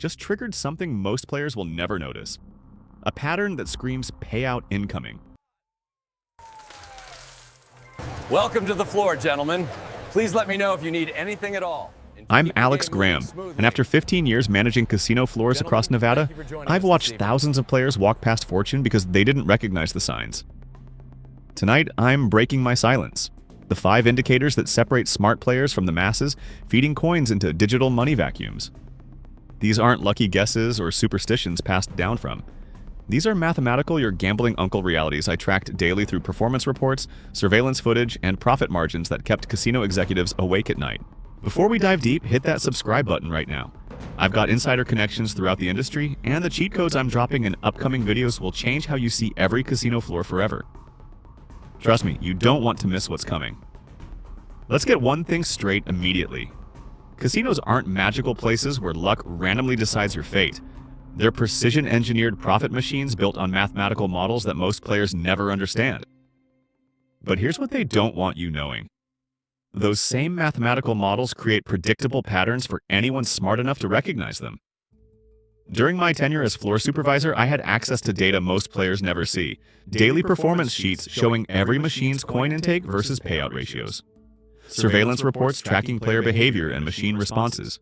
just triggered something most players will never notice. A pattern that screams payout incoming. Welcome to the floor, gentlemen. Please let me know if you need anything at all. I'm Alex Graham, and after 15 years managing casino floors across Nevada, I've watched thousands of players walk past fortune because they didn't recognize the signs. Tonight, I'm breaking my silence. The 5 indicators that separate smart players from the masses, feeding coins into digital money vacuums. These aren't lucky guesses or superstitions passed down from. These are mathematical your gambling uncle realities I tracked daily through performance reports, surveillance footage, and profit margins that kept casino executives awake at night. Before we dive deep, hit that subscribe button right now. I've got insider connections throughout the industry, and the cheat codes I'm dropping in upcoming videos will change how you see every casino floor forever. Trust me, you don't want to miss what's coming. Let's get one thing straight immediately. Casinos aren't magical places where luck randomly decides your fate. They're precision-engineered profit machines built on mathematical models that most players never understand. But here's what they don't want you knowing. Those same mathematical models create predictable patterns for anyone smart enough to recognize them. During my tenure as floor supervisor, I had access to data most players never see. Daily performance sheets showing every machine's coin intake versus payout ratios. Surveillance reports tracking player behavior and machine responses.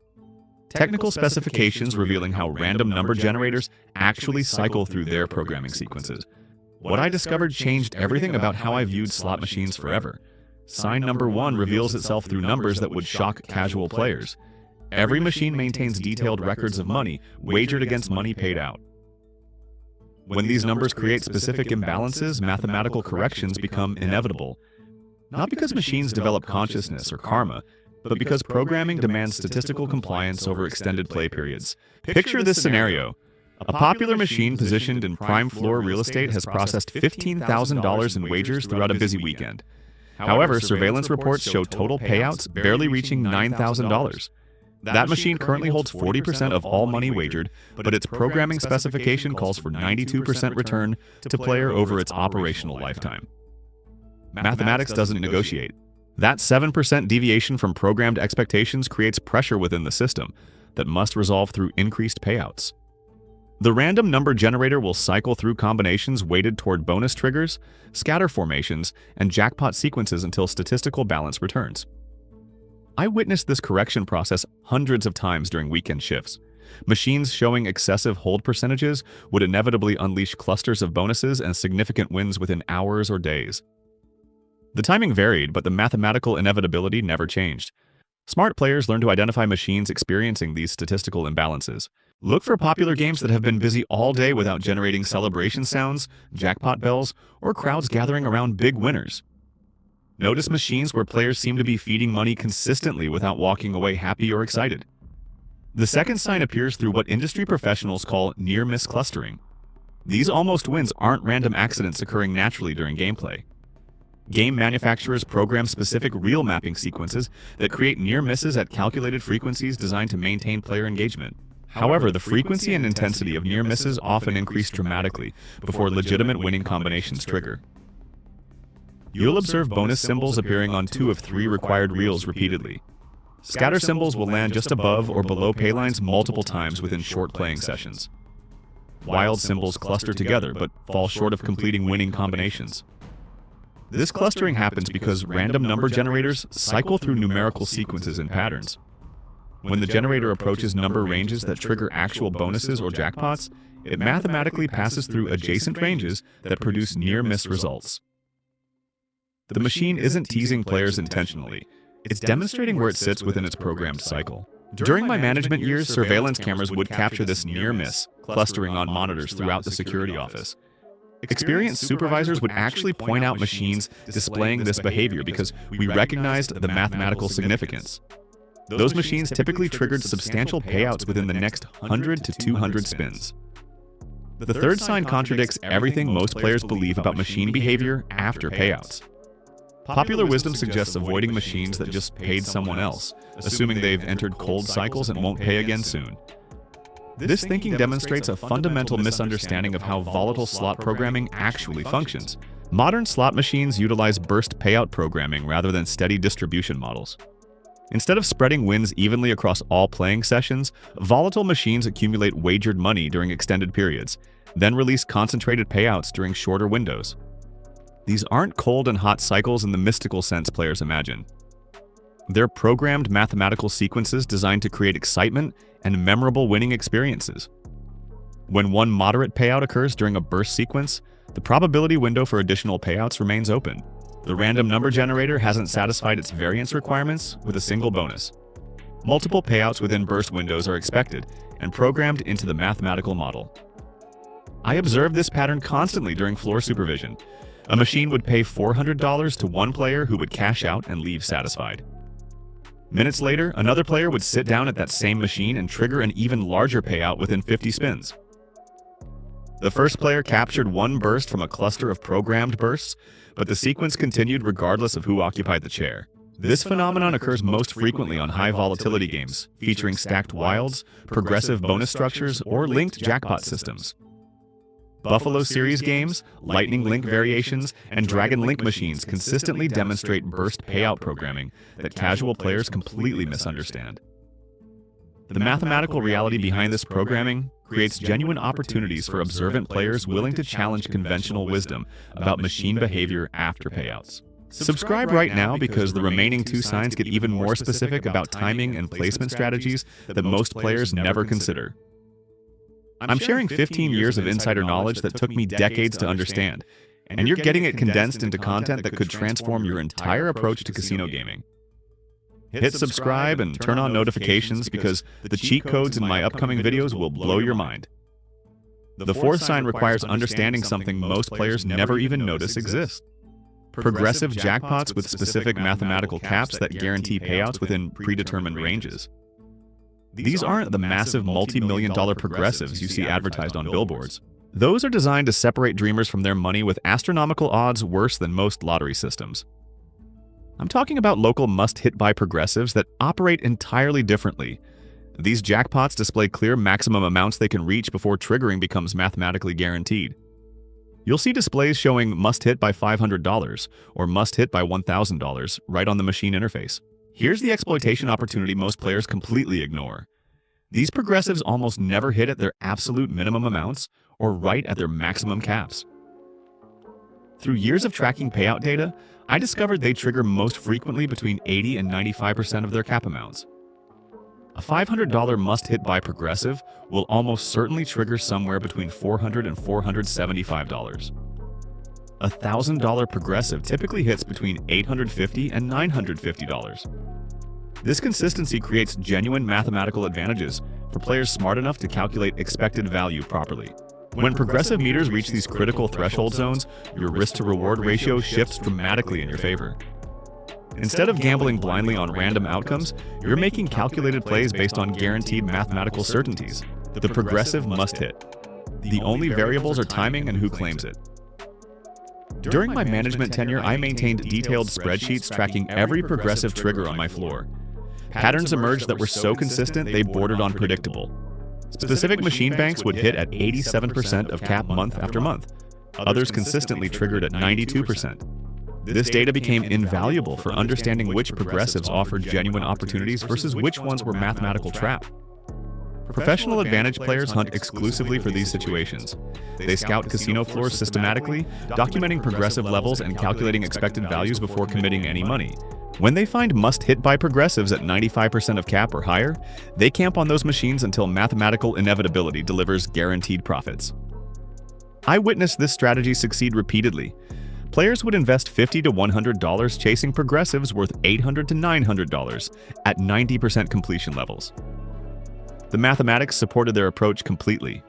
Technical specifications revealing how random number generators actually cycle through their programming sequences. What I discovered changed everything about how I viewed slot machines forever. Sign number 1 reveals itself through numbers that would shock casual players. Every machine maintains detailed records of money wagered against money paid out. When these numbers create specific imbalances, mathematical corrections become inevitable. Not because machines develop consciousness or karma, but because programming demands statistical compliance over extended play periods. Picture this scenario. A popular machine positioned in prime floor real estate has processed $15,000 in wagers throughout a busy weekend. However, surveillance reports show total payouts barely reaching $9,000. That machine currently holds 40% of all money wagered, but its programming specification calls for 92% return to player over its operational lifetime. Mathematics doesn't negotiate. That 7% deviation from programmed expectations creates pressure within the system that must resolve through increased payouts. The random number generator will cycle through combinations weighted toward bonus triggers, scatter formations, and jackpot sequences until statistical balance returns. I witnessed this correction process hundreds of times during weekend shifts. Machines showing excessive hold percentages would inevitably unleash clusters of bonuses and significant wins within hours or days. The timing varied, but the mathematical inevitability never changed. Smart players learn to identify machines experiencing these statistical imbalances. Look for popular games that have been busy all day without generating celebration sounds, jackpot bells, or crowds gathering around big winners. Notice machines where players seem to be feeding money consistently without walking away happy or excited. The second sign appears through what industry professionals call near-miss clustering. These almost wins aren't random accidents occurring naturally during gameplay. Game manufacturers program specific real mapping sequences that create near misses at calculated frequencies designed to maintain player engagement. However, the frequency and intensity of near misses often increase dramatically before legitimate winning combinations trigger. You'll observe bonus symbols appearing on 2 of 3 required reels repeatedly. Scatter symbols will land just above or below paylines multiple times within short playing sessions. Wild symbols cluster together but fall short of completing winning combinations. This clustering happens because random number generators cycle through numerical sequences and patterns. When the generator approaches number ranges that trigger actual bonuses or jackpots, it mathematically passes through adjacent ranges that produce near-miss results. The machine isn't teasing players intentionally. It's demonstrating where it sits within its programmed cycle. During my management years, surveillance cameras would capture this near-miss, clustering on monitors throughout the security office. Experienced supervisors would actually point out machines displaying this behavior because we recognized the mathematical significance. Those machines typically triggered substantial payouts within the next 100 to 200 spins. The third sign contradicts everything most players believe about machine behavior after payouts. Popular wisdom suggests avoiding machines that just paid someone else, assuming they've entered cold cycles and won't pay again soon. This thinking demonstrates a fundamental misunderstanding of how volatile slot programming actually functions. Modern slot machines utilize burst payout programming rather than steady distribution models. Instead of spreading wins evenly across all playing sessions, volatile machines accumulate wagered money during extended periods, then release concentrated payouts during shorter windows. These aren't cold and hot cycles in the mystical sense players imagine. They're programmed mathematical sequences designed to create excitement and memorable winning experiences. When one moderate payout occurs during a burst sequence, the probability window for additional payouts remains open. The random number generator hasn't satisfied its variance requirements with a single bonus. Multiple payouts within burst windows are expected and programmed into the mathematical model. I observed this pattern constantly during floor supervision. A machine would pay $400 to one player who would cash out and leave satisfied. Minutes later, another player would sit down at that same machine and trigger an even larger payout within 50 spins. The first player captured one burst from a cluster of programmed bursts, but the sequence continued regardless of who occupied the chair. This phenomenon occurs most frequently on high volatility games, featuring stacked wilds, progressive bonus structures, or linked jackpot systems. Buffalo Series games, Lightning Link variations, and Dragon Link machines consistently demonstrate burst payout programming that casual players completely misunderstand. The mathematical reality behind this programming creates genuine opportunities for observant players willing to challenge conventional wisdom about machine behavior after payouts. Subscribe right now because the remaining two signs get even more specific about timing and placement strategies that most players never consider. I'm sharing 15 years of insider knowledge that took me decades to understand, and you're getting it condensed into content that could transform your entire approach to casino gaming. Hit subscribe and turn on notifications because the cheat codes in my upcoming videos will blow your mind. The fourth sign requires understanding something most players never even notice exists. Progressive jackpots with specific mathematical caps that guarantee payouts within predetermined ranges. These aren't the massive multi-million-dollar progressives you see advertised on billboards. Those are designed to separate dreamers from their money with astronomical odds worse than most lottery systems. I'm talking about local must-hit-buy progressives that operate entirely differently. These jackpots display clear maximum amounts they can reach before triggering becomes mathematically guaranteed. You'll see displays showing must-hit by $500 or must-hit by $1,000 right on the machine interface. Here's the exploitation opportunity most players completely ignore. These progressives almost never hit at their absolute minimum amounts or right at their maximum caps. Through years of tracking payout data, I discovered they trigger most frequently between 80 and 95% of their cap amounts. A $500 must-hit-buy progressive will almost certainly trigger somewhere between $400 and $475. A $1,000 progressive typically hits between $850 and $950. This consistency creates genuine mathematical advantages for players smart enough to calculate expected value properly. When progressive meters reach these critical threshold zones, your risk-to-reward ratio shifts dramatically in your favor. Instead of gambling blindly on random outcomes, you're making calculated plays based on guaranteed mathematical certainties. The progressive must hit. The only variables are timing and who claims it. During my management tenure, I maintained detailed spreadsheets tracking every progressive trigger on my floor. Patterns emerged that were so consistent they bordered on predictable. Specific machine banks would hit at 87% of cap month after month. Others consistently triggered at 92%. This data became invaluable for understanding which progressives offered genuine opportunities versus which ones were mathematical trap. Professional advantage players hunt exclusively for these situations. They scout casino floors systematically, documenting progressive levels and calculating expected values before committing any money. When they find must-hit-buy progressives at 95% of cap or higher, they camp on those machines until mathematical inevitability delivers guaranteed profits. I witnessed this strategy succeed repeatedly. Players would invest $50 to $100 chasing progressives worth $800 to $900 at 90% completion levels. The mathematics supported their approach completely.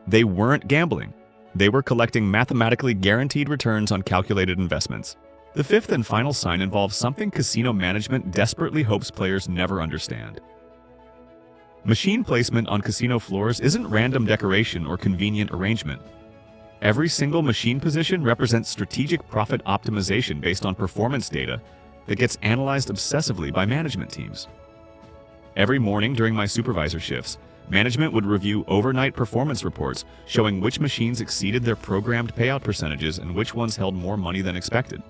They weren't gambling. They were collecting mathematically guaranteed returns on calculated investments. The fifth and final sign involves something casino management desperately hopes players never understand. Machine placement on casino floors isn't random decoration or convenient arrangement. Every single machine position represents strategic profit optimization based on performance data that gets analyzed obsessively by management teams. Every morning during my supervisor shifts, management would review overnight performance reports showing which machines exceeded their programmed payout percentages and which ones held more money than expected.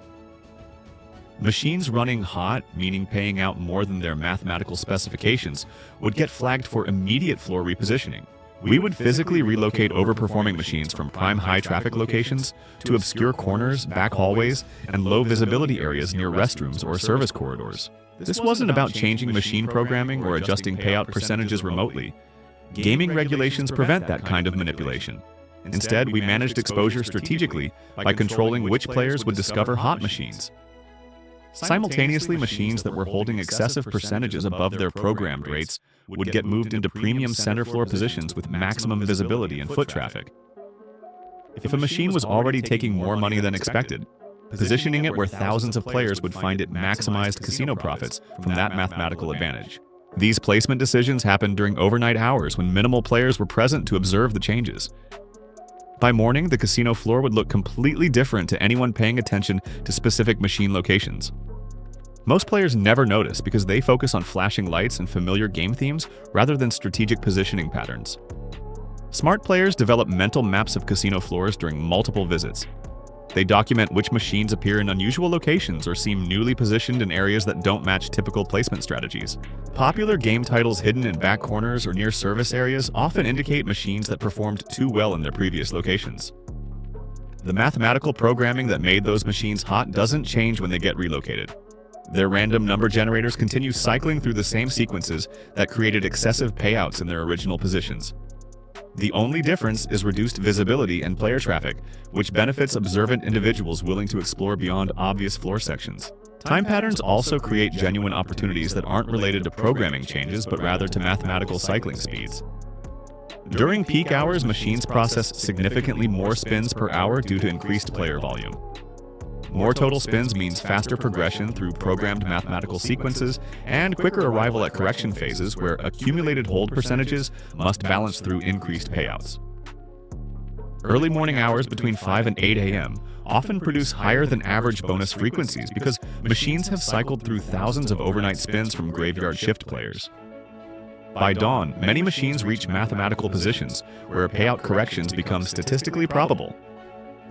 Machines running hot, meaning paying out more than their mathematical specifications, would get flagged for immediate floor repositioning. We would physically relocate overperforming machines from prime high-traffic locations to obscure corners, back hallways, and low-visibility areas near restrooms or service corridors. This wasn't about changing machine programming or adjusting payout percentages remotely. Gaming regulations prevent that kind of manipulation. Instead, we managed exposure strategically by controlling which players would discover hot machines. Simultaneously, machines that were holding excessive percentages above their programmed rates would get moved into premium center floor positions with maximum visibility and foot traffic. If a machine was already taking more money than expected, positioning it where thousands of players would find it maximized casino profits from that mathematical advantage. These placement decisions happened during overnight hours when minimal players were present to observe the changes. By morning, the casino floor would look completely different to anyone paying attention to specific machine locations. Most players never notice because they focus on flashing lights and familiar game themes rather than strategic positioning patterns. Smart players develop mental maps of casino floors during multiple visits. They document which machines appear in unusual locations or seem newly positioned in areas that don't match typical placement strategies. Popular game titles hidden in back corners or near service areas often indicate machines that performed too well in their previous locations. The mathematical programming that made those machines hot doesn't change when they get relocated. Their random number generators continue cycling through the same sequences that created excessive payouts in their original positions. The only difference is reduced visibility and player traffic, which benefits observant individuals willing to explore beyond obvious floor sections. Time patterns also create genuine opportunities that aren't related to programming changes, but rather to mathematical cycling speeds. During peak hours, machines process significantly more spins per hour due to increased player volume. More total spins means faster progression through programmed mathematical sequences and quicker arrival at correction phases where accumulated hold percentages must balance through increased payouts. Early morning hours between 5 and 8 a.m. often produce higher than average bonus frequencies because machines have cycled through thousands of overnight spins from graveyard shift players. By dawn, many machines reach mathematical positions where payout corrections become statistically probable.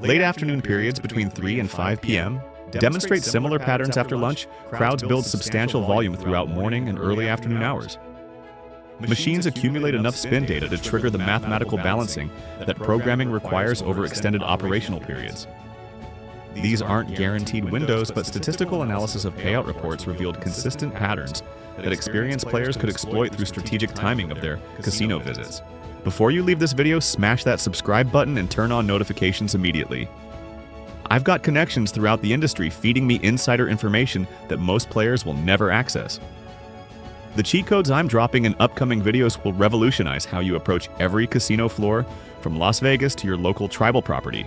Late afternoon periods between 3 and 5 p.m. demonstrate similar patterns after lunch. Crowds build substantial volume throughout morning and early afternoon hours. Machines accumulate enough spin data to trigger the mathematical balancing that programming requires over extended operational periods. These aren't guaranteed windows, but statistical analysis of payout reports revealed consistent patterns that experienced players could exploit through strategic timing of their casino visits. Before you leave this video, smash that subscribe button and turn on notifications immediately. I've got connections throughout the industry feeding me insider information that most players will never access. The cheat codes I'm dropping in upcoming videos will revolutionize how you approach every casino floor, from Las Vegas to your local tribal property.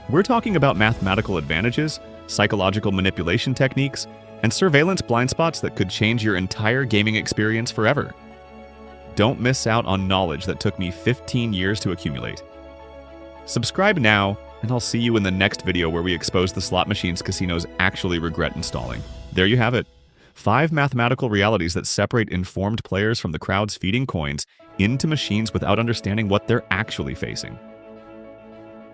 We're talking about mathematical advantages, psychological manipulation techniques, and surveillance blind spots that could change your entire gaming experience forever. Don't miss out on knowledge that took me 15 years to accumulate. Subscribe now, and I'll see you in the next video where we expose the slot machines casinos actually regret installing. There you have it. 5 mathematical realities that separate informed players from the crowds feeding coins into machines without understanding what they're actually facing.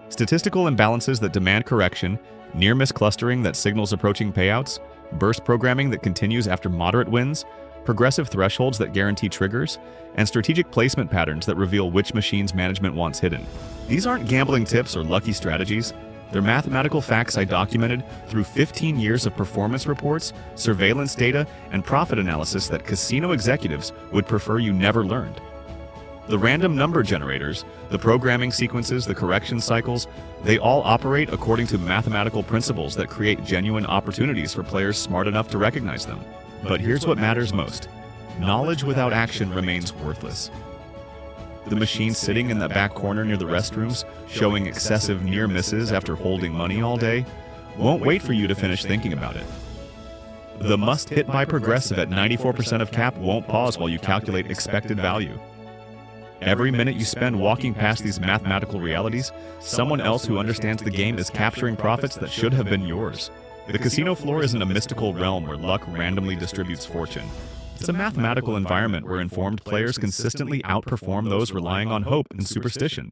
Statistical imbalances that demand correction, near-miss clustering that signals approaching payouts, burst programming that continues after moderate wins, progressive thresholds that guarantee triggers, and strategic placement patterns that reveal which machines management wants hidden. These aren't gambling tips or lucky strategies. They're mathematical facts I documented through 15 years of performance reports, surveillance data, and profit analysis that casino executives would prefer you never learned. The random number generators, the programming sequences, the correction cycles, they all operate according to mathematical principles that create genuine opportunities for players smart enough to recognize them. But here's what matters most. Knowledge without action remains worthless. The machine sitting in the back corner near the restrooms, showing excessive near misses after holding money all day, won't wait for you to finish thinking about it. The must-hit by progressive at 94% of cap won't pause while you calculate expected value. Every minute you spend walking past these mathematical realities, someone else who understands the game is capturing profits that should have been yours. The casino floor isn't a mystical realm where luck randomly distributes fortune. It's a mathematical environment where informed players consistently outperform those relying on hope and superstition.